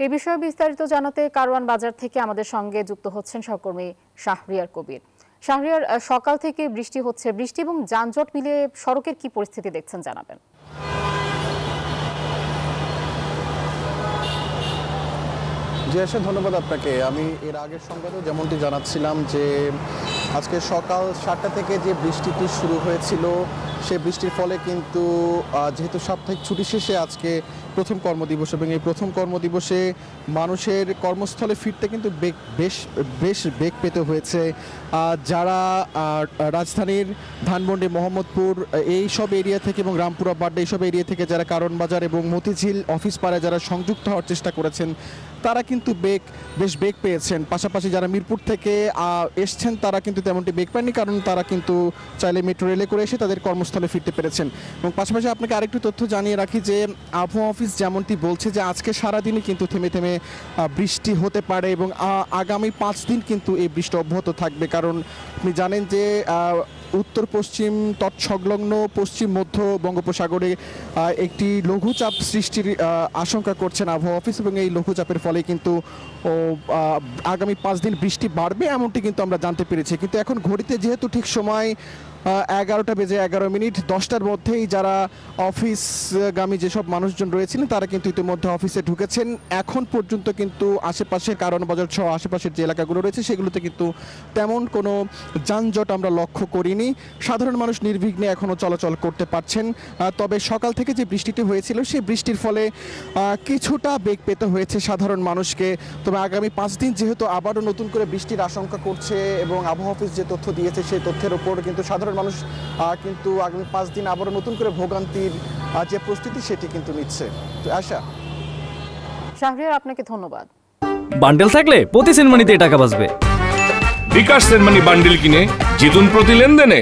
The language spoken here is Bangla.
এই বিষয়ে বিস্তারিত জানাতে কারওয়ান বাজার থেকে আমাদের সঙ্গে যুক্ত হচ্ছেন সহকর্মী শাহরিয়ার কবির। শাহরিয়ার, সকাল থেকে বৃষ্টি হচ্ছে, বৃষ্টি এবং যানজট মিলে সড়কের কি পরিস্থিতি দেখছেন জানাবেন। জি আশা, ধন্যবাদ আপনাকে। আমি এর আগের সংবাদেও যেমনটি জানাচ্ছিলাম যে আজকে সকাল 7টা থেকে যে বৃষ্টিটি শুরু হয়েছিল, সেই বৃষ্টির ফলে কিন্তু যেহেতু সাপ্তাহিক ছুটি শেষে আজকে প্রথম কর্মদিবস, এবং এই প্রথম কর্মদিবসে মানুষের কর্মস্থলে ফিরতে কিন্তু বেশ বেগ পেতে হয়েছে। যারা রাজধানীর ধানমন্ডি, মোহাম্মদপুর এই সব এরিয়া থেকে এবং রামপুরা বাড্ডা এইসব এরিয়া থেকে যারা কারওয়ান বাজার এবং মতিঝিল অফিস পাড়ায় যারা সংযুক্ত হওয়ার চেষ্টা করেছেন, তারা কিন্তু বেশ বেগ পেয়েছেন। পাশাপাশি যারা মিরপুর থেকে এসছেন তারা কিন্তু তেমনটি বেগ পায়নি, কারণ তারা কিন্তু চাইলে মেট্রো রেলে করে এসে তাদের কর্মস্থলে ফিরতে পেরেছেন। এবং পাশাপাশি আপনাকে আরেকটু তথ্য জানিয়ে রাখি যে আবহাওয়া অফিস যেমনটি বলছে যে আজকে সারাদিনই কিন্তু থেমে থেমে বৃষ্টি হতে পারে এবং আগামী 5 দিন কিন্তু এই বৃষ্টি অব্যাহত থাকবে। কারণ আপনি জানেন যে উত্তর পশ্চিম তৎসংলগ্ন পশ্চিম মধ্য বঙ্গোপসাগরে একটি লঘুচাপ সৃষ্টির আশঙ্কা করছেন আবহাওয়া অফিস, এবং এই লঘুচাপের ফলে কিন্তু আগামী 5 দিন বৃষ্টি বাড়বে এমনটি কিন্তু আমরা জানতে পেরেছি। কিন্তু এখন ঘড়িতে যেহেতু ঠিক সময় 11টা বেজে 11 মিনিট, 10টার মধ্যেই যারা অফিসগামী যেসব মানুষজন রয়েছিলেন তারা কিন্তু ইতিমধ্যে অফিসে ঢুকেছেন। এখন পর্যন্ত কিন্তু আশেপাশের কারওয়ান বাজার সহ আশেপাশের যে এলাকাগুলো রয়েছে সেগুলোতে কিন্তু তেমন কোনো যানজট আমরা লক্ষ্য করিনি। সাধারণ মানুষ নির্বিঘ্নে এখনও চলাচল করতে পারছেন। তবে সকাল থেকে যে বৃষ্টিটি হয়েছিল সেই বৃষ্টির ফলে কিছুটা বেগ পেতে হয়েছে সাধারণ মানুষকে। তবে আগামী 5 দিন যেহেতু আবারও নতুন করে বৃষ্টির আশঙ্কা করছে এবং আবহাওয়া অফিস যে তথ্য দিয়েছে সেই তথ্যের উপর কিন্তু সাধারণ মানুষ কিন্তু আগামী 5 দিন আবারও নতুন করে ভোগান্তির যে প্রস্তুতি সেটি কিন্তু নিচ্ছে। আশা। শাহরিয়ার, আপনাকে ধন্যবাদ। বান্ডেল থাকলে প্রতি সেনমানিতে টাকা বাঁচবে। বিকাশ সেনমানি বান্ডেল কিনে জিতুন প্রতি লেনদেনে।